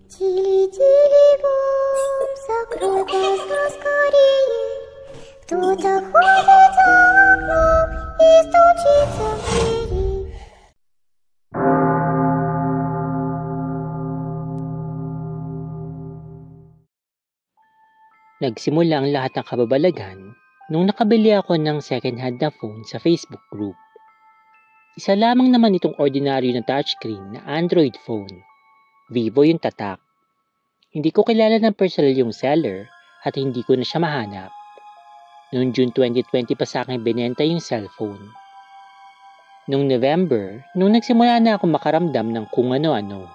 Тили-тили бом, закрой глаза скорее. Кто-то ходит за окном и стучится в двери. Nagsimula ang lahat ng kababalagan nung nakabili ako ng second-hand na phone sa Facebook group. Isa lamang naman itong ordinaryo na touchscreen na Android phone. Vivo yung tatak. Hindi ko kilala ng personal yung seller at hindi ko na siya mahanap. Noong June 2020 pa sa akin binenta yung cellphone. Noong November, nung nagsimula na ako makaramdam ng kung ano-ano,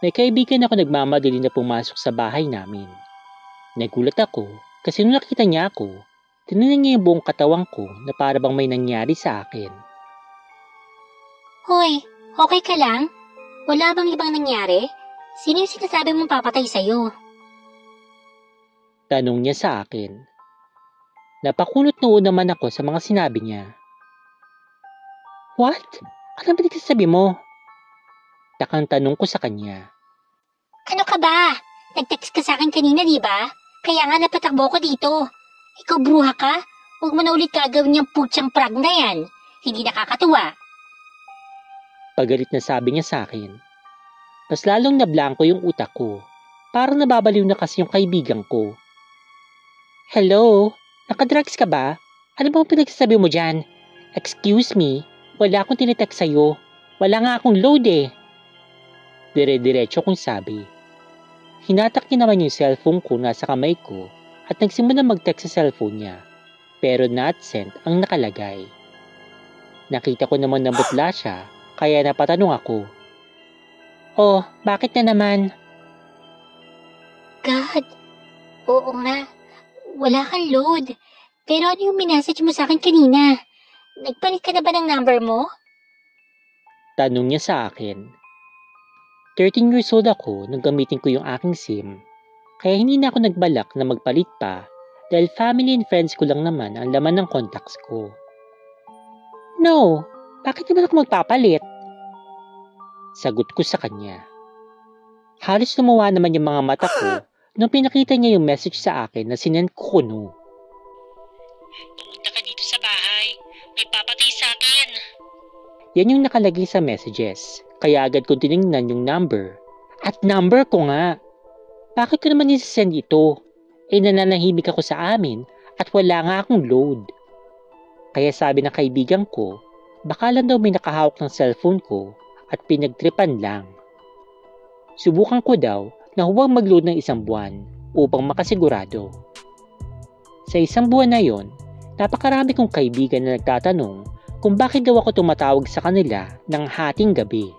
may kaibigan ako nagmamadali na pumasok sa bahay namin. Nagulat ako kasi nung nakita niya ako, tinignan niya yung buong katawang ko na para bang may nangyari sa akin. Hoy, okay ka lang? Wala bang ibang nangyari? Sino yung sinasabi mong papatay sa'yo? Tanong niya sa akin. Napakunot noon naman ako sa mga sinabi niya. What? Ano ba nagsasabi mo? Takang tanong ko sa kanya. Ano ka ba? Nag-text ka sa akin kanina, di ba? Kaya nga napatakbo ko dito. Ikaw bruha ka? Huwag mo na ulit gagawin yung putyang prag na yan. Hindi nakakatuwa. Pagalit na sabi niya sa akin. Mas lalong nablangko yung utak ko. Parang nababaliw na kasi yung kaibigan ko. Hello? Nakadrugs ka ba? Ano bang pinagsasabi mo dyan? Excuse me, wala akong tinitext sa'yo. Wala nga akong load eh. Dire-diretso kong sabi. Hinatak niya naman yung cellphone ko nasa kamay ko at nagsimula mag-text sa cellphone niya. Pero not sent ang nakalagay. Nakita ko naman na butla siya kaya napatanong ako. Oh, bakit na naman? God, oo nga. Wala kang load. Pero ano yung minessage mo sa akin kanina? Nagpalit ka na ba ng number mo? Tanong niya sa akin. 13 years old ako nang gamitin ko yung aking SIM, kaya hindi na ako nagbalak na magpalit pa dahil family and friends ko lang naman ang laman ng contacts ko. No, bakit naman ako magpapalit? Sagot ko sa kanya. Halos lumuwa naman yung mga mata ko nung pinakita niya yung message sa akin na sinend ko kuno. Pumunta ka dito sa bahay, may papatay sa akin. Yan yung nakalagay sa messages. Kaya agad kong tinignan yung number. At number ko nga. Bakit ko naman isasend ito? Nananahimik ako sa amin at wala nga akong load. Kaya sabi ng kaibigan ko, baka lang daw may nakahawak ng cellphone ko at pinagtripan lang. Subukan ko daw na huwag mag-load ng 1 buwan upang makasigurado. Sa 1 buwan na yon, napakarami kong kaibigan na nagtatanong kung bakit daw ako tumatawag sa kanila ng hating gabi.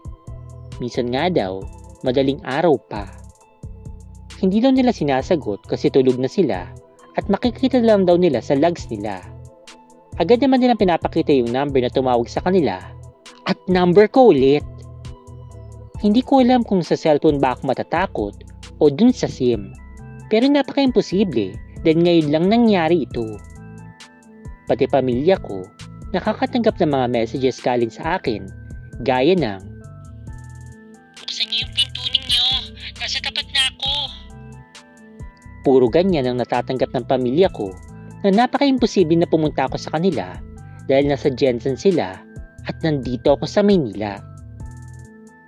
Minsan nga daw, madaling araw pa. Hindi daw nila sinasagot kasi tulog na sila at makikita lang daw nila sa logs nila. Agad naman nilang pinapakita yung number na tumawag sa kanila at number ko ulit. Hindi ko alam kung sa cellphone ba ako matatakot o dun sa SIM. Pero napaka-imposible dahil ngayon lang nangyari ito. Pati pamilya ko, nakakatanggap ng mga messages galing sa akin gaya ng buksan niyo yung pinto ninyo, nasa tapat na ako. Puro ganyan ang natatanggap ng pamilya ko na napaka-imposible na pumunta ako sa kanila dahil nasa Jensen sila at nandito ako sa Maynila.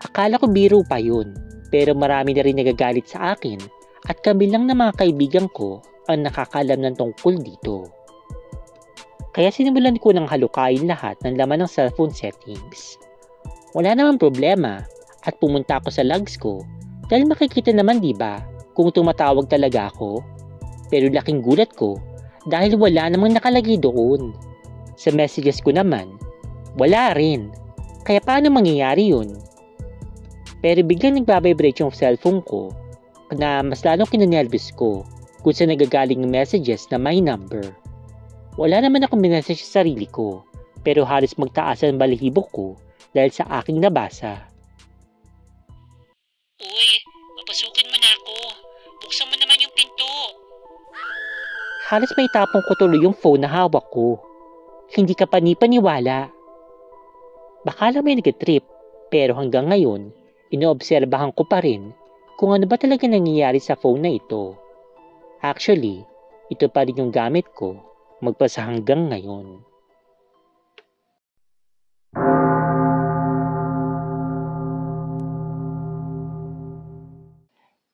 Akala ko biro pa yun, pero marami na rin nagagalit sa akin at kami lang na mga kaibigan ko ang nakakaalam ng tungkol dito. Kaya sinimulan ko ng halukayin lahat ng laman ng cellphone settings. Wala namang problema at pumunta ako sa logs ko dahil makikita naman diba kung tumatawag talaga ako. Pero laking gulat ko dahil wala namang nakalagay doon. Sa messages ko naman, wala rin. Kaya paano mangyayari yun? Pero biglang nagbabibrate yung cellphone ko na mas lalong kinanelbis ko kung saan nagagaling yung messages na may number. Wala naman akong minessage sa sarili ko pero halos magtaas ang balahibo ko dahil sa aking nabasa. Uy, papasukin mo na ako. Buksan mo naman yung pinto. Halos may tapong ko tuloy yung phone na hawak ko. Hindi ka panipaniwala. Baka lang may nag-trip, pero hanggang ngayon, inoobserbahan ko pa rin kung ano ba talaga nangyayari sa phone na ito. Actually, ito pa rin yung gamit ko magpasa hanggang ngayon.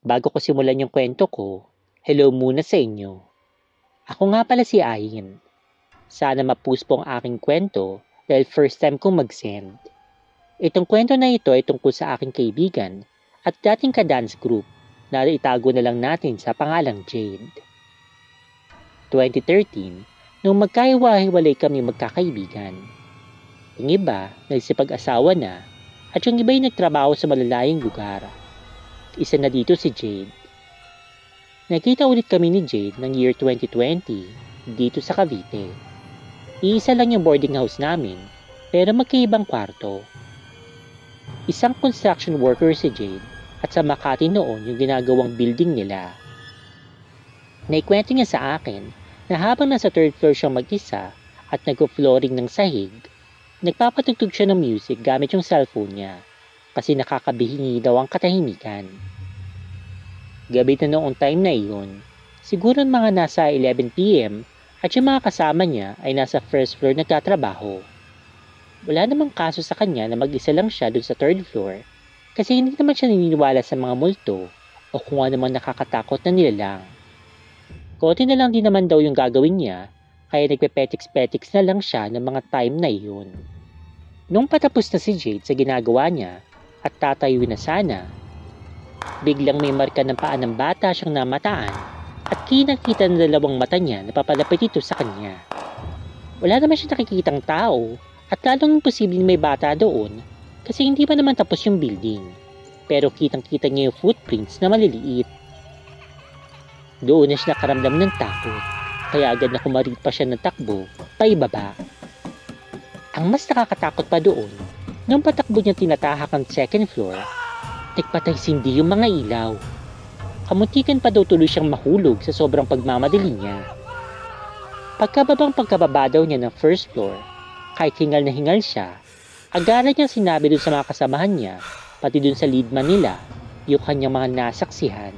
Bago ko simulan yung kwento ko, hello muna sa inyo. Ako nga pala si Ayin. Sana ma-post po ang aking kwento dahil first time kong mag-send. Itong kwento na ito ay tungkol sa aking kaibigan at dating ka-dance group na itago na lang natin sa pangalang Jade. 2013, nung magkahiwa-hiwalay kami magkakaibigan. Yung iba, nagsipag-asawa na at yung iba ay nagtrabaho sa malalayong lugar. Isa na dito si Jade. Nakita ulit kami ni Jade ng year 2020 dito sa Cavite. Iisa lang yung boarding house namin pero magkaibang kwarto. Isang construction worker si Jade at sa Makati noon yung ginagawang building nila. Naikwento niya sa akin na habang nasa third floor siyang mag-isa at nag-flooring ng sahig, nagpapatugtog siya ng music gamit yung cellphone niya kasi nakakabihingi daw ang katahimikan. Gabi na noong time na iyon, siguro mga nasa 11 PM at yung mga kasama niya ay nasa first floor nagtatrabaho. Wala namang kaso sa kanya na mag-isa lang siya dun sa third floor kasi hindi naman siya naniniwala sa mga multo o kung ano mang nakakatakot na nilalang. Konti na lang din naman daw yung gagawin niya, kaya nagpe-petiks-petiks na lang siya ng mga time na iyon. Nung patapos na si Jade sa ginagawa niya at tatayo na sana, biglang may marka ng paa ng bata siyang namataan at kinakita ng dalawang mata niya na papalapit ito sa kanya. Wala naman siya nakikitang tao at lalong imposibleng may bata doon kasi hindi pa naman tapos yung building. Pero kitang-kita niya yung footprints na maliliit. Doon na siya nakaramdam ng takot, kaya agad na kumarit pa siya ng takbo, paibaba. Ang mas nakakatakot pa doon, nung patakbo niya tinatahak ang second floor, nagpatay sindi yung mga ilaw. Kamuntikan pa daw tuloy siyang mahulog sa sobrang pagmamadali niya. Pagkababa daw niya ng first floor, kahit hingal na hingal siya, agaran niyang sinabi dun sa mga kasamahan niya, pati dun sa leadman nila, yung kanyang mga nasaksihan.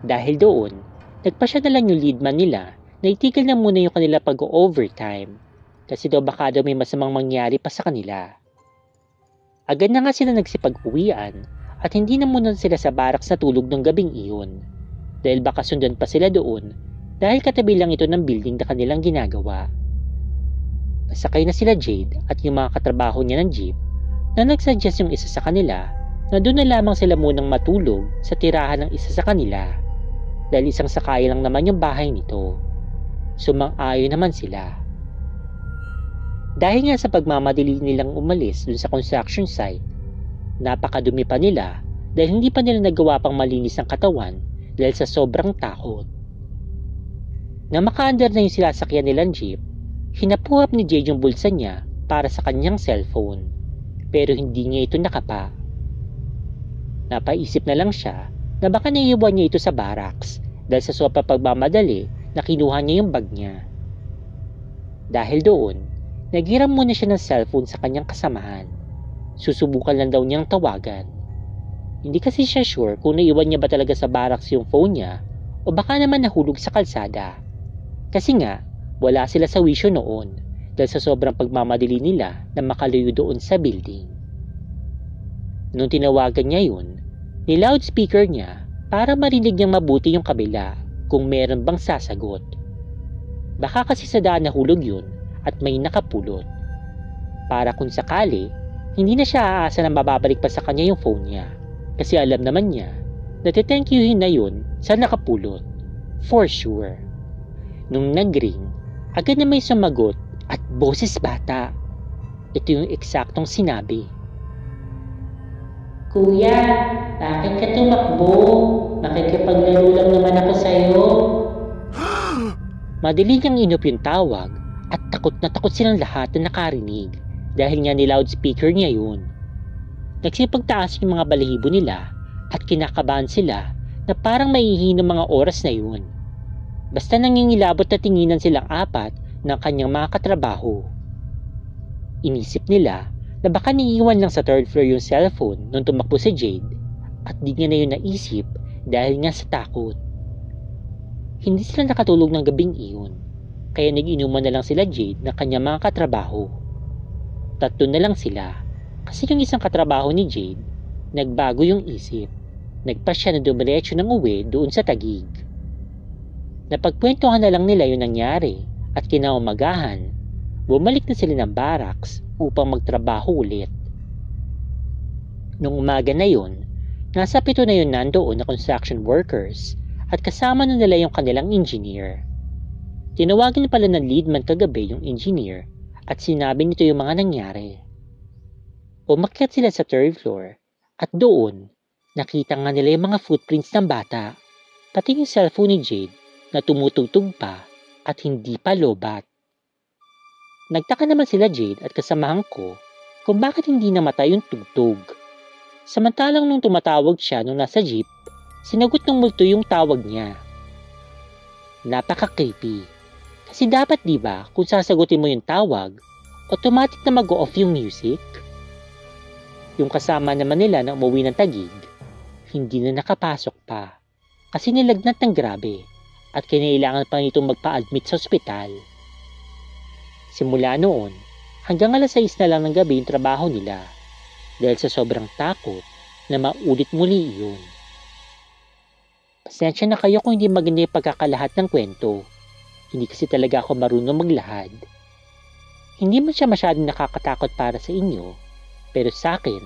Dahil doon, nagpasya na lang yung leadman nila na itigil na muna yung kanila pag-overtime kasi daw baka daw may masamang mangyari pa sa kanila. Agad na nga sila nagsipag-uwian at hindi na muna sila sa barracks na tulog ng gabing iyon dahil baka sundan pa sila doon dahil katabi lang ito ng building na kanilang ginagawa. Nasakay na sila Jade at yung mga katrabaho niya ng jeep na nagsuggest yung isa sa kanila na doon na lamang sila munang matulog sa tirahan ng isa sa kanila. Dahil isang sakay lang naman yung bahay nito. Sumang-ayon naman sila. Dahil nga sa pagmamadali nilang umalis dun sa construction site, napakadumi pa nila dahil hindi pa nila nagawa pang malinis ang katawan dahil sa sobrang takot. Nang makaandar na yung sinasakyan nilang jeep, hinapuhap ni Jade yung bulsa niya para sa kanyang cellphone, pero hindi niya ito nakapa. Napaisip na lang siya na baka naiiwan niya ito sa barracks dahil sa sobrang pagmamadali na kinuha niya yung bag niya. Dahil doon, naghiram muna siya ng cellphone sa kanyang kasamahan. Susubukan lang daw niyang tawagan. Hindi kasi siya sure kung naiwan niya ba talaga sa barracks yung phone niya o baka naman nahulog sa kalsada. Kasi nga, wala sila sa wisyo noon dahil sa sobrang pagmamadali nila na makalayo doon sa building. Nung tinawagan niya yun, ni-loudspeaker niya para marinig niyang mabuti yung kabila kung meron bang sasagot. Baka kasi sa daan nahulog yun at may nakapulot. Para kung sakali, hindi na siya aasa na mababalik pa sa kanya yung phone niya kasi alam naman niya na thank youhin na yun sa nakapulot. For sure. Nung nag-ring, agad na may sumagot at boses bata. Ito yung eksaktong sinabi. Kuya, bakit ka tumakbo? Makikipaglaro lang naman ako sa'yo. Madali niyang inup yung tawag at takot na takot silang lahat na nakarinig dahil nga ni-loudspeaker niya yun. Nagsipagtaas yung mga balahibo nila at kinakabahan sila na parang maihinong mga oras na yun. Basta nangingilabot na tinginan silang apat ng kanyang mga katrabaho. Inisip nila na baka niiwan lang sa third floor yung cellphone nung tumakbo si Jade at di niya na yun naisip dahil nga sa takot. Hindi sila nakatulog ng gabing iyon, kaya nag-inuman na lang sila Jade ng kanyang mga katrabaho. 3 na lang sila, kasi yung isang katrabaho ni Jade, nagbago yung isip. Nagpa siya na dumiretso ng uwi doon sa Taguig. Napagkwentuhan na lang nila yung nangyari at kinaumagahan, bumalik na sila ng barracks upang magtrabaho ulit. Nung umaga na yun, nasa 7 na yun nandoon na construction workers at kasama na nila yung kanilang engineer. Tinawagan pala ng leadman kagabi yung engineer at sinabi nito yung mga nangyari. Umakyat sila sa 3rd floor at doon, nakita nga nila yung mga footprints ng bata, pati yung cellphone ni Jade na tumutugtog pa at hindi pa lobat. Nagtaka naman sila Jade at kasamahan ko kung bakit hindi namatay yung tugtog. Samantalang nung tumatawag siya nung nasa jeep, sinagot ng multo yung tawag niya. Napaka-creepy. Kasi dapat diba kung sasagutin mo yung tawag, automatic na mag-off yung music? Yung kasama naman nila na umuwi ng Taguig, hindi na nakapasok pa kasi nilagnat ng grabe at kinailangan pa nitong magpa-admit sa ospital. Simula noon, hanggang alas 6 na lang ng gabi yung trabaho nila dahil sa sobrang takot na maulit muli iyon. Pasensya na kayo kung hindi maganda yung pagkakalahat ng kwento. Hindi kasi talaga ako marunong maglahad. Hindi man siya masyadong nakakatakot para sa inyo, pero sa akin,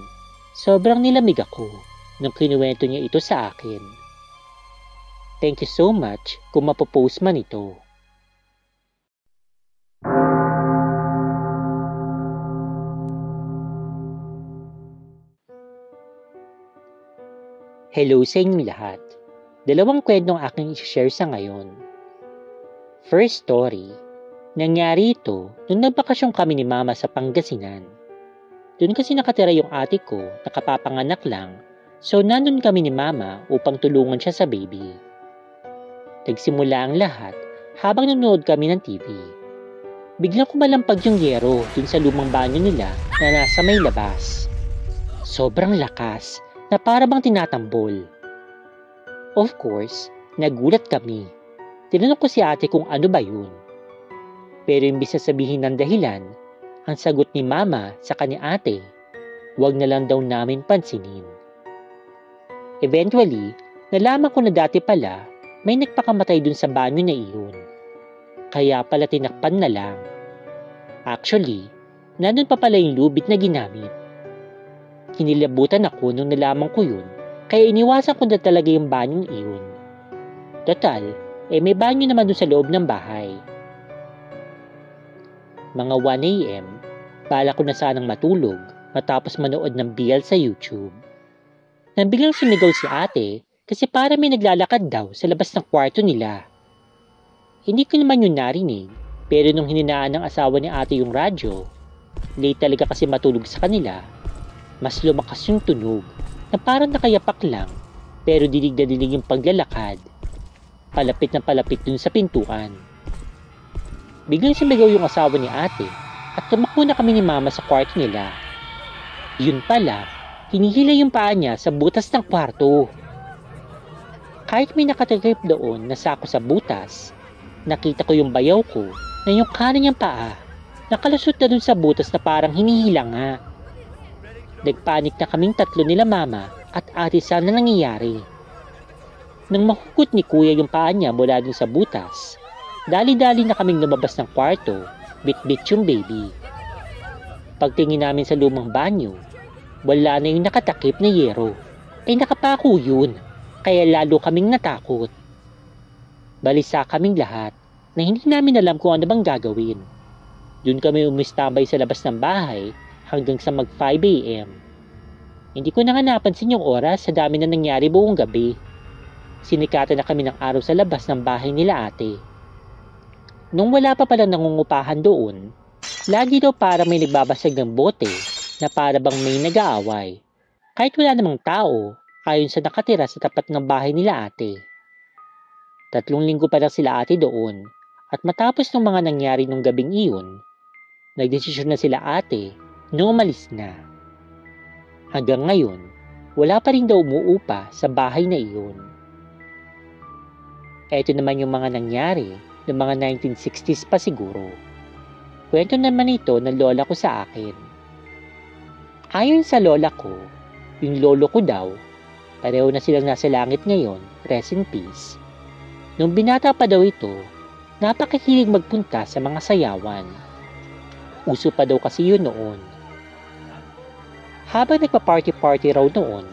sobrang nilamig ako nung kinuwento niya ito sa akin. Thank you so much kung mapopost man ito. Hello sa inyong lahat. 2 kwentong aking i-share sa ngayon. First story, nangyari ito nung nagbakasyon kami ni Mama sa Pangasinan. Doon kasi nakatira yung ate ko na kapapanganak lang, so nandun kami ni Mama upang tulungan siya sa baby. Nagsimula ang lahat habang nanonood kami ng TV. Biglang kumalampag yung yero dun sa lumang banyo nila na nasa may labas. Sobrang lakas na para bang tinatambol. Of course, nagulat kami. Tinanong ko si ate kung ano ba yun. Pero imbis na sabihin ng dahilan, ang sagot ni Mama sa kanya ate, wag na lang daw namin pansinin. Eventually, nalaman ko na dati pala may nagpakamatay dun sa banyo na iyon. Kaya pala tinakpan na lang. Actually, nandun pa pala yung lubid na ginamit. Kinilabutan ako nung nalaman ko yun, kaya iniwasan ko na talaga yung banyong iyon. Total, may banyo naman dun sa loob ng bahay. Mga 1 AM, bala ko na sanang matulog matapos manood ng BL sa YouTube. Nang biglang sumigaw si ate kasi para may naglalakad daw sa labas ng kwarto nila. Hindi ko naman yun narinig, pero nung hininaan ng asawa ni ate yung radyo, late talaga kasi matulog sa kanila, mas lumakas yung tunog na parang nakayapak lang pero dilig na dilig yung paglalakad. Palapit na palapit dun sa pintuan. Biglang sumigaw yung asawa ni ate at tumakbo na kami ni Mama sa kwarto nila. Yun pala, hinihila yung paa niya sa butas ng kwarto. Kahit may nakatrip doon na sako sa butas, nakita ko yung bayaw ko na yung kanan niyang paa nakalusot na dun sa butas na parang hinihila nga. Nagpanik na kaming 3 nila Mama at ate sa na nangyayari. Nang mahugot ni Kuya yung paa niya mula dun sa butas, dali-dali na kaming lumabas ng kwarto, bit-bit yung baby. Pagtingin namin sa lumang banyo, wala na yung nakatakip na yero. Nakapako yun, kaya lalo kaming natakot. Balisa kaming lahat na hindi namin alam kung ano bang gagawin. Doon kami umistambay sa labas ng bahay hanggang sa mag 5 AM. Hindi ko na nga napansin yung oras sa dami na nangyari buong gabi. Sinikatan na kami ng araw sa labas ng bahay nila ate. Nung wala pa palang nangungupahan doon, lagi daw para may nagbabasag ng bote na para bang may nag-aaway. Kahit wala namang tao, ayon sa nakatira sa tapat ng bahay nila ate. 3 linggo pa lang sila ate doon at matapos ng mga nangyari nung gabing iyon, nagdesisyon na sila ate nung umalis na. Hanggang ngayon, wala pa rin daw umuupa sa bahay na iyon. Ito naman yung mga nangyari noong mga 1960s pa siguro. Kwento naman ito ng lola ko sa akin. Ayon sa lola ko, yung lolo ko daw, pareho na silang nasa langit ngayon, rest in peace. Nung binata pa daw ito, napakahilig magpunta sa mga sayawan. Uso pa daw kasi yun noon. Habang nagpa-party-party raw noon,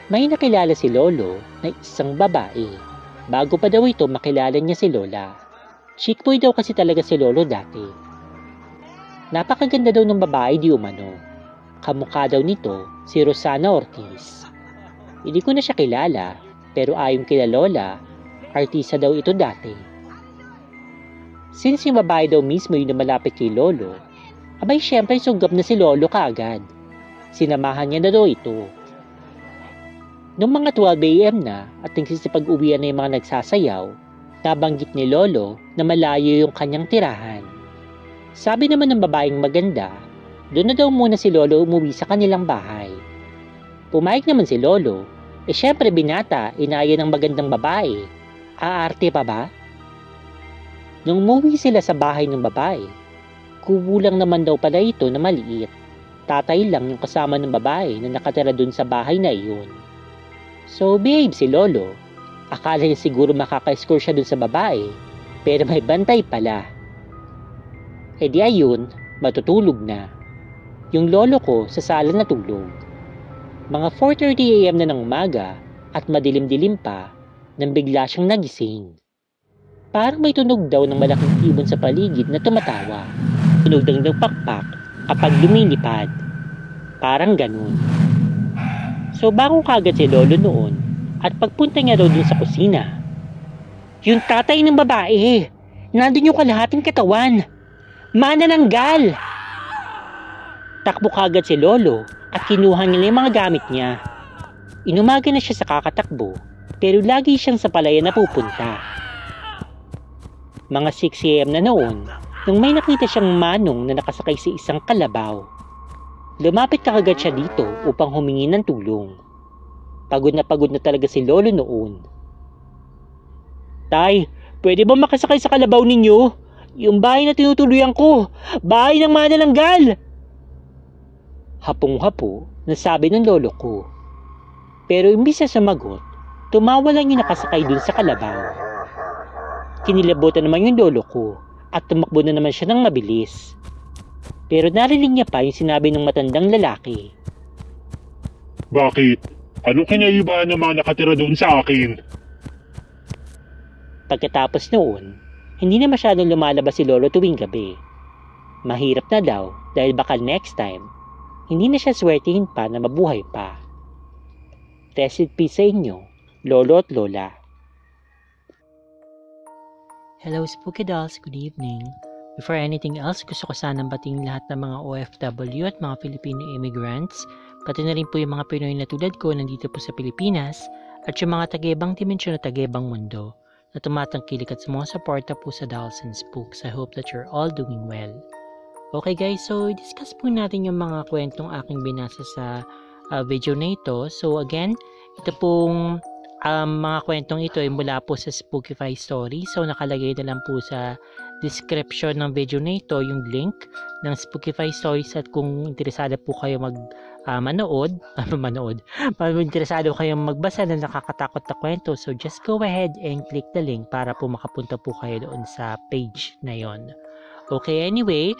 may nakilala si lolo na isang babae. Bago pa daw ito makilala niya si lola. Chick boy daw kasi talaga si lolo dati. Napakaganda daw ng babae di umano. Kamukha daw nito si Rosana Ortiz. Hindi ko na siya kilala, pero ayon kila lola, artista daw ito dati. Since yung babae daw mismo yung malapit kay lolo, abay syempre sugap na si lolo kaagad. Sinamahan niya na daw ito. Noong mga 12 AM na at nagsisipag-uwian na yung mga nagsasayaw, nabanggit ni lolo na malayo yung kanyang tirahan. Sabi naman ng babaeng maganda, doon na daw muna si lolo umuwi sa kanilang bahay. Pumayag naman si lolo, syempre binata, inaya ng magandang babae. Aarte pa ba? Nung umuwi sila sa bahay ng babae, kubulang naman daw pala ito na maliit. Tatay lang yung kasama ng babae na nakatira dun sa bahay na iyon. So behave si lolo. Akala niya siguro makaka-score siya dun sa babae, pero may bantay pala. E di ayun, matutulog na. Yung lolo ko sa sala natulog. Mga 4:30 AM na ng umaga at madilim-dilim pa nang bigla siyang nagising. Parang may tunog daw ng malaking ibon sa paligid na tumatawa. Tunog ng pakpak kapag lumilipad. Parang ganun. So bangon kagad si lolo noon at pagpunta niya daw dun sa kusina. Yung tatay ng babae, nandun yung kalahating katawan. Manananggal! Takbo kagad si lolo at kinuha niya yung mga gamit niya. Inumaga na siya sa kakatakbo, pero lagi siyang sa palayan na pupunta. Mga 6 AM na noon, nung may nakita siyang manong na nakasakay sa isang kalabaw. Lumapit kagad siya dito upang humingi ng tulong. Pagod na talaga si lolo noon. Tay, pwede ba makasakay sa kalabaw ninyo? Yung bahay na tinutuluyan ko, bahay ng manananggal! Hapong-hapo, nasabi ng lolo ko. Pero imbis na sumagot, tumawa lang yung nakasakay dun sa kalabaw. Kinilabutan naman yung lolo ko at tumakbo na naman siya ng mabilis. Pero narinig niya pa yung sinabi ng matandang lalaki. Bakit? Anong kinaibahan ng mga nakatira doon sa akin? Pagkatapos noon, hindi na masyadong lumalabas si lolo tuwing gabi. Mahirap na daw dahil baka next time, hindi na siya swertihin pa na mabuhay pa. Rest in peace sa inyo, lolo at lola. Hello Spooky Dolls, good evening. Before anything else, gusto ko sanang batiin lahat ng mga OFW at mga Filipino immigrants, pati na rin po yung mga Pinoy na tulad ko nandito po sa Pilipinas, at yung mga taga-ibang dimensyon at taga-ibang mundo na tumatangkilik at sumusuporta po sa Dolls and Spooks. I hope that you're all doing well. Okay guys, so discuss po natin yung mga kwentong aking binasa sa video na ito. So again, ito pong mga kwentong ito ay mula po sa Spookify Story. So nakalagay na lang po sa description ng video na ito yung link ng Spookify Stories at kung interesado po kayo manood, interesado kayong magbasa ng nakakatakot na kwento, so just go ahead and click the link para po makapunta po kayo doon sa page na yon. Okay, anyway,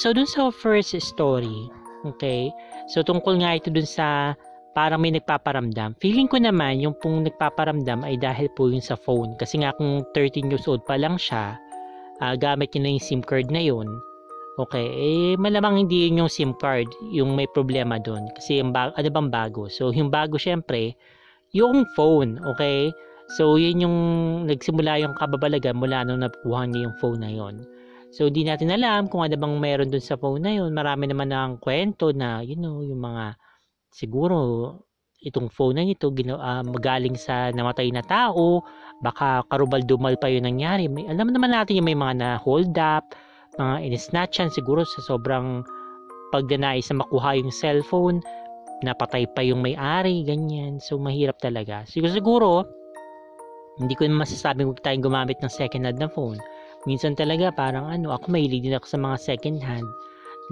so dun sa first story, okay, so tungkol nga ito dun sa parang may nagpaparamdam. Feeling ko naman yung pong nagpaparamdam ay dahil po yun sa phone. Kasi nga kung 13 years old pa lang siya, gamit niya na yung SIM card na yun. Okay, malamang hindi yun yung SIM card, yung may problema dun. Kasi yung ano bang bago? So yung bago syempre, yung phone, okay? So yun yung nagsimula yung kababalagan mula nung nakuha niya yung phone na yun. So di natin alam kung ano bang meron dun sa phone na yun. Marami naman ng kwento na, yung mga siguro itong phone na ito magaling sa namatay na tao, baka karubal-dumal pa yun nangyari. Alam naman natin yung may mga na hold up, mga in-snatchan siguro sa sobrang pagdanais na makuha yung cellphone. napatay pa yung may-ari, ganyan. So, mahirap talaga. Siguro, hindi ko naman masasabing huwag tayong gumamit ng second hand na phone. Minsan talaga, parang ako mahilig din ako sa mga second hand.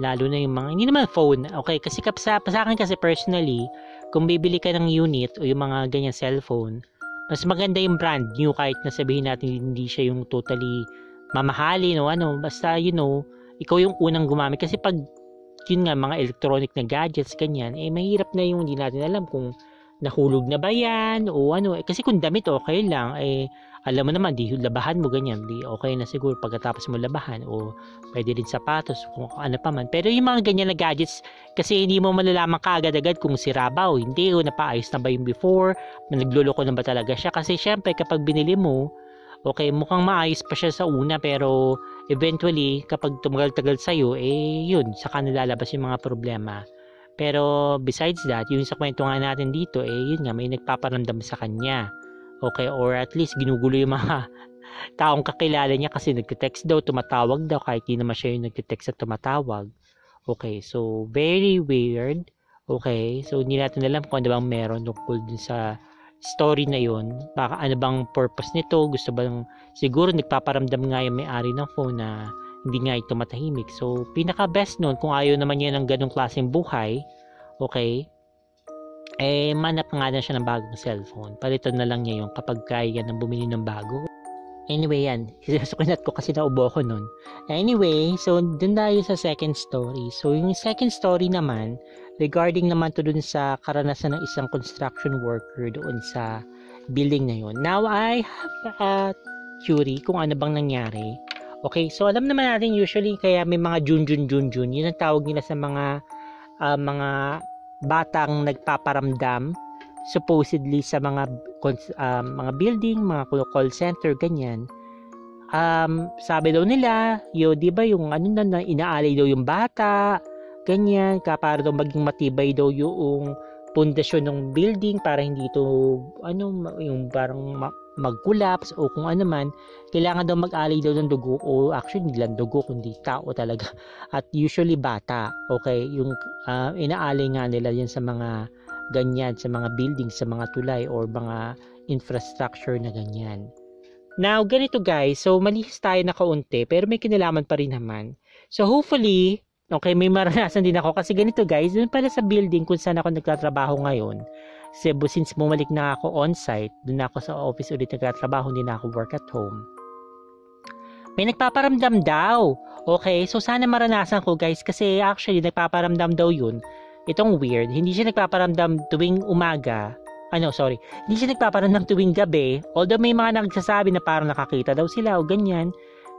Lalo na yung mga, hindi naman phone, okay? Kasi sa akin kasi personally, kung bibili ka ng unit o yung mga ganyan cellphone, mas maganda yung brand new kahit na sabihin natin hindi siya yung totally mamahalin o basta ikaw yung unang gumamit. Kasi pag yun nga, mga electronic na gadgets, ganyan, mahirap na yung hindi natin alam kung nahulog na ba yan o kasi kung damit okay lang, alam mo naman, di labahan mo ganyan, di okay na siguro pagkatapos mo labahan, o pwede rin sapatos kung ano pa man. Pero yung mga ganyan na gadgets, kasi hindi mo malalaman kaagad-agad kung sira ba o hindi, o napaayos na ba yung before, nagluloko na ba talaga siya. Kasi syempre kapag binili mo, okay, mukhang maayos pa siya sa una, pero eventually kapag tumagal-tagal sa'yo, yun, saka nalalabas yung mga problema. Pero besides that, yung sa kwento nga natin dito, yun nga, may nagpaparamdam sa kanya. Okay, or at least ginugulo yung mga taong kakilala niya kasi nagte-text daw, tumatawag daw kahit di naman siya yung nagte-text at tumatawag. Okay, so very weird. Okay, so hindi natin alam kung ano bang meron tungkol dun sa story na yun. Baka ano bang purpose nito, gusto bang, siguro nagpaparamdam nga yung may-ari ng phone na hindi nga ito matahimik. So pinaka best nun, kung ayaw naman niya ng ganong klaseng buhay, okay, manap nga na siya ng bagong cellphone. Palitan na lang niya yung kapag kaya ng bumili ng bago. Anyway, yan. Sukinat ko kasi naubo ko nun. Anyway, so dun tayo sa second story. So yung second story naman, regarding naman to dun sa karanasan ng isang construction worker doon sa building na yun. Now, I have a theory kung ano bang nangyari. Okay, so alam naman natin usually kaya may mga Jun. Yun ang tawag nila sa mga batang nagpaparamdam supposedly sa mga building, mga call center, ganyan. Sabi daw nila, di ba yung na inaalay daw yung bata, ganyan, para daw maging matibay daw yung pundasyon ng building para hindi ito yung parang mag-collapse o kung ano man, kailangan daw mag-alay daw ng dugo, o actually hindi lang dugo kundi tao talaga, at usually bata. Okay, yung inaalay nga nila yan sa mga ganyan, sa mga buildings, sa mga tulay or mga infrastructure na ganyan. Now, ganito guys, so malihis tayo na kaunti pero may kinalaman pa rin naman. So hopefully, okay, may maranasan din ako kasi ganito guys, dun pala sa building kung saan ako nagtatrabaho ngayon, since bumalik na ako on-site, dun ako sa office ulit nagtatrabaho, hindi na ako work at home. May nagpaparamdam daw. Okay, so sana maranasan ko guys kasi actually nagpaparamdam daw yun. Itong weird, hindi siya nagpaparamdam tuwing umaga. Hindi siya nagpaparamdam tuwing gabi. Although may mga nagsasabi na parang nakakita daw sila o ganyan.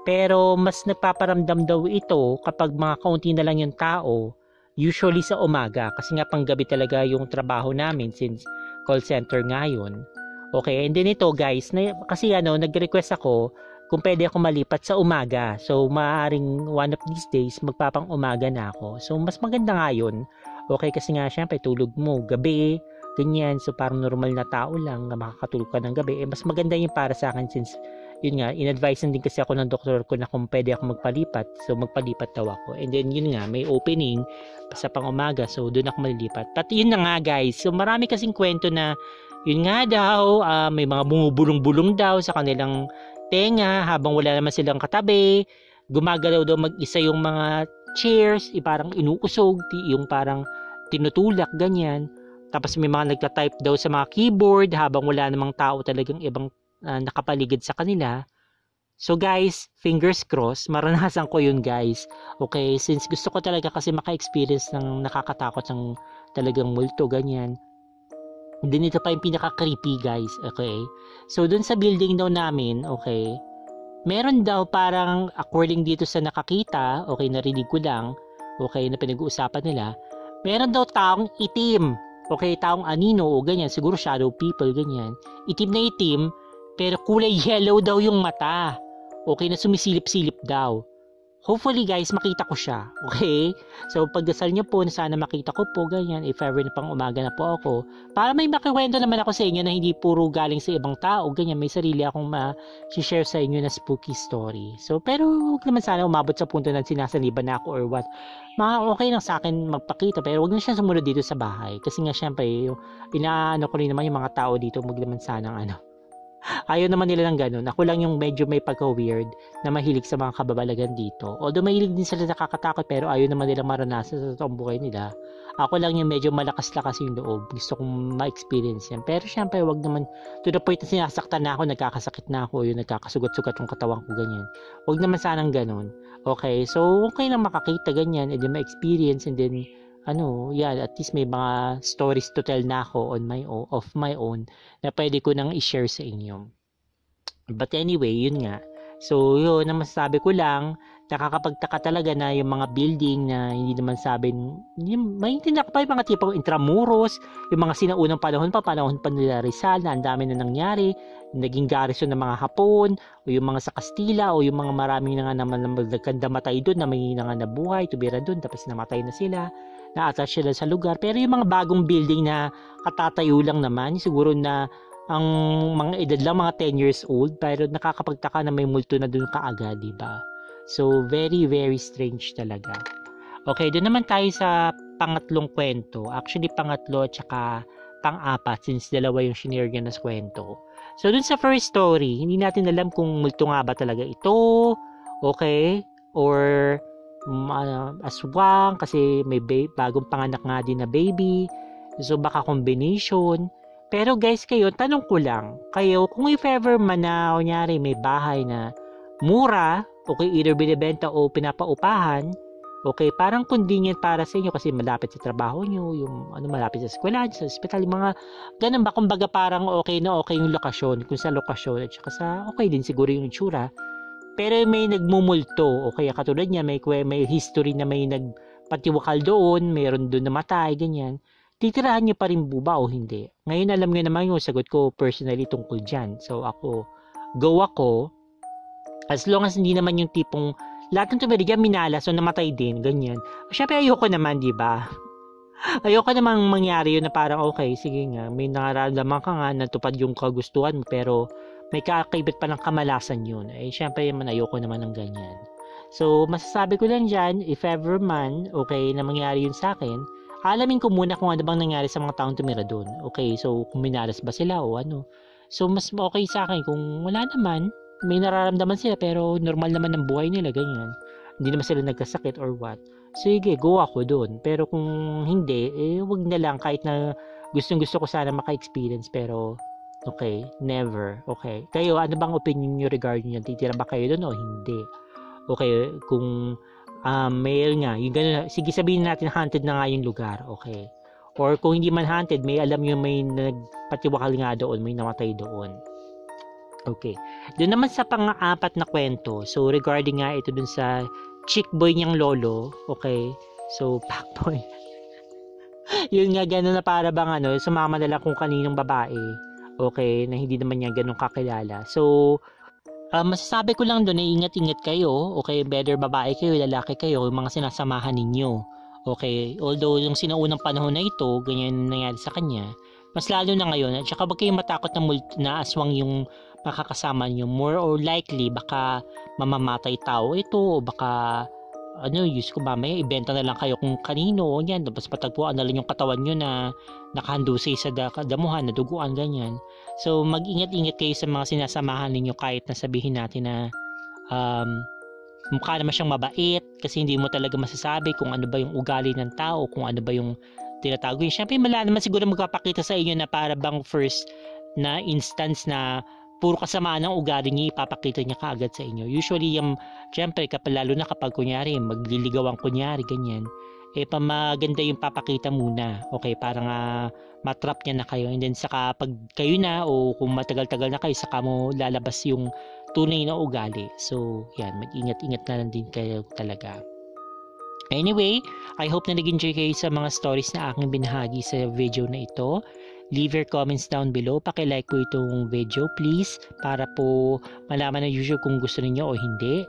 Pero mas nagpaparamdam daw ito kapag mga kaunti na lang yung tao. Usually sa umaga, kasi nga panggabi talaga yung trabaho namin since call center nga yun. Okay, and then ito guys, kasi nag-request ako kung pwede ako malipat sa umaga. So, maaaring one of these days, magpapang umaga na ako. So, mas maganda nga yun. Okay, kasi nga syempre, tulog mo gabi, ganyan. So, parang normal na tao lang na makakatulog ka ng gabi. Mas maganda yun para sa akin since yun nga, in-advise din kasi ako ng doktor ko na kung pwede ako magpalipat. So, magpalipat daw ako. And then, yun nga, may opening sa pang-umaga. So, doon ako malilipat. But, yun na nga, guys. So, marami kasing kwento na, yun nga daw, may mga bumubulong-bulong daw sa kanilang tenga habang wala naman silang katabi. Gumagalaw daw mag-isa yung mga chairs, parang inuusog, yung parang tinutulak, ganyan. Tapos, may mga nagtatype daw sa mga keyboard habang wala namang tao talagang ibang nakapaligid sa kanila. So guys, fingers crossed, maranasan ko yun guys. Okay, since gusto ko talaga kasi maka-experience ng nakakatakot ng talagang multo, ganyan. Then ito pa yung pinaka-creepy guys, okay. So dun sa building daw namin, okay, meron daw parang according dito sa nakakita, okay, narinig ko lang, okay, na pinag-uusapan nila, meron daw taong itim, okay, taong anino o ganyan, siguro shadow people, ganyan. Itim na itim, pero kulay yellow daw yung mata. Okay, na sumisilip-silip daw. hopefully guys, makita ko siya. Okay? So, pagdasal niyo po na sana makita ko po, ganyan, if ever na pang umaga na po ako, para may makikwento naman ako sa inyo na hindi puro galing sa ibang tao, ganyan, may sarili akong ma-share sa inyo na spooky story. So, pero huwag naman sana umabot sa punto na sinasaniban na ako or what. Okay lang sa akin magpakita, pero huwag na siya sumunod dito sa bahay. Kasi nga, syempre, inaano ko rin naman yung mga tao dito, huwag naman sanang ayaw naman nila ng ganun. Ako lang yung medyo may pagka-weird na mahilig sa mga kababalagan dito. Although mahilig din sila nakakatakot pero ayaw naman nila maranasan sa totoong buhay nila. Ako lang yung medyo malakas-lakas yung loob. Gusto kong ma-experience yan. Pero syempre wag naman to the point na sinasaktan na ako, nagkakasakit na ako, yung nagkakasugat-sugat yung katawan ko, ganyan. Wag naman sanang ganun. Okay, so okay lang makakita ganyan and then ma-experience and then at least may mga stories to tell na ako of my own na pwede ko nang i-share sa inyo. But anyway, yun nga. So, yun, na masasabi ko lang, nakakapagtaka talaga na yung mga building na hindi naman maintindihan ko pa yung mga tipong intramuros, yung mga sinaunang panahon pa nila Rizal na ang dami na nangyari, naging garrison ng mga Hapon, o yung mga sa Kastila, o yung mga maraming na nga naman nagkandamatay doon, na may nga nabuhay, tubira doon, tapos namatay na sila, na-attach sila sa lugar. Pero yung mga bagong building na katatayo lang naman, siguro na ang mga edad lang, mga 10 years old, pero nakakapagtaka na may multo na doon kaagad, diba? So, very, very strange talaga. Okay, doon naman tayo sa pangatlong kwento. Actually, pangatlo at saka pang-apat, since dalawa yung shinare niya na kwento. So, doon sa first story, hindi natin alam kung multo nga ba talaga ito, okay, or aswang, kasi may bagong panganak nga din na baby, so baka combination. Pero guys, kayo, tanong ko lang, kayo, kung if ever man na kunyari may bahay na mura, okay, either binibenta o pinapaupahan, okay, parang convenient para sa inyo kasi malapit sa trabaho nyo, yung malapit sa eskwela, sa ospital, yung mga ganun ba, kumbaga parang okay na okay yung lokasyon, kung sa lokasyon, at saka sa okay din siguro yung itsura. Pero may nagmumulto, okay, katulad niya, may history na may nagpatiwakal doon, mayroon doon namatay, ganyan. Titirahan niyo pa rin ba o hindi? Ngayon alam niyo naman yung sagot ko personally tungkol dyan. So ako, go ako, as long as hindi naman yung tipong, lahat ng tumirigyan minala, so namatay din, ganyan. Siyempre ayoko naman, di ba? Ayoko namang mangyari yun na parang okay, sige nga, may nararamdaman ka nga, natupad yung kagustuhan mo, pero may kakaibat pa ng kamalasan yun. Eh, syempre naman ayoko naman ng ganyan. So, masasabi ko lang dyan, if ever man, okay, na mangyari yun sa akin, alamin ko muna kung ano bang nangyari sa mga taong tumira doon. Okay, so, kung minalas ba sila o ano. So, mas okay sa akin kung wala naman, may nararamdaman sila, pero normal naman ang buhay nila, ganyan. Hindi naman sila nagkasakit or what. Sige, go ako doon. Pero kung hindi, wag na lang, kahit na gustong-gusto ko sana maka-experience, pero okay, never. Okay. Kayo, ano bang opinion nyo regarding yan? Titira ba kayo doon o hindi? Okay, kung mayroon nga, yung gano'n, sige sabihin natin haunted na nga yung lugar. Okay. Or kung hindi man haunted, may alam nyo may nagpatiwakal nga doon, may namatay doon. Okay. Doon naman sa pang-apat na kwento, so regarding nga ito dun sa chick boy niyang lolo, okay, so pakboy. Yun nga, gano'n na para bang sumama na lang kung kaninong babae. Okay, na hindi naman niya ganun kakilala. So, masasabi ko lang doon na ingat-ingat kayo. Okay, whether babae kayo, lalaki kayo, yung mga sinasamahan ninyo. Okay, although yung sinaunang panahon na ito, ganyan nangyari sa kanya, mas lalo na ngayon. At saka wag kayong matakot na aswang yung makakasama nyo. More or likely, baka mamamatay tao ito, o baka use ko mamaya, ibenta na lang kayo kung kanino, yan, tapos patagpuan na lang yung katawan nyo na nakahandusay sa damuhan, na duguan, ganyan. So, mag-ingat-ingat kayo sa mga sinasamahan ninyo kahit na sabihin natin na mukha naman siyang mabait kasi hindi mo talaga masasabi kung ano ba yung ugali ng tao, kung ano ba yung tinatago yun. Siyempre, wala naman siguro magpapakita sa inyo na para bang first na instance na puro kasamaan ng ugali niya, ipapakita niya kaagad sa inyo. Usually, syempre, lalo na kapag kunyari, magliligawan kunyari, ganyan, maganda yung papakita muna. Okay, para nga matrap niya na kayo. And then, saka pag kayo na, o kung matagal-tagal na kayo, saka mo lalabas yung tunay na ugali. So, yan, mag-ingat-ingat na lang din kayo talaga. Anyway, I hope na nag-enjoy kayo sa mga stories na aking binahagi sa video na ito. Leave your comments down below. Paki-like po itong video, please, para po malaman na usual kung gusto niyo o hindi.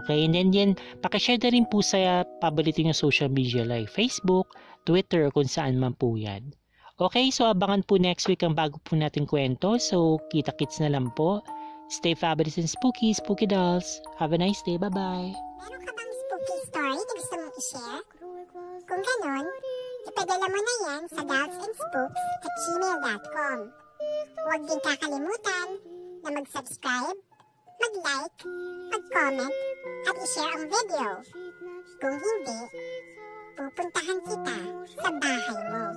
Okay, and then yan, pakishare na rin po sa paborito yung social media like Facebook, Twitter, kung saan man po yan. Okay, so abangan po next week ang bago po natin kwento. So, kita-kits na lang po. Stay fabulous and spooky, spooky dolls. Have a nice day. Bye-bye. Meron ka bang spooky story na gusto mong i-share? Kung ganon, ipadala mo na yan sa dolls@gmail.com. Huwag din kakalimutan na mag-subscribe, mag-like, mag-comment, at i-share ang video. Kung hindi, pupuntahan kita sa bahay mo.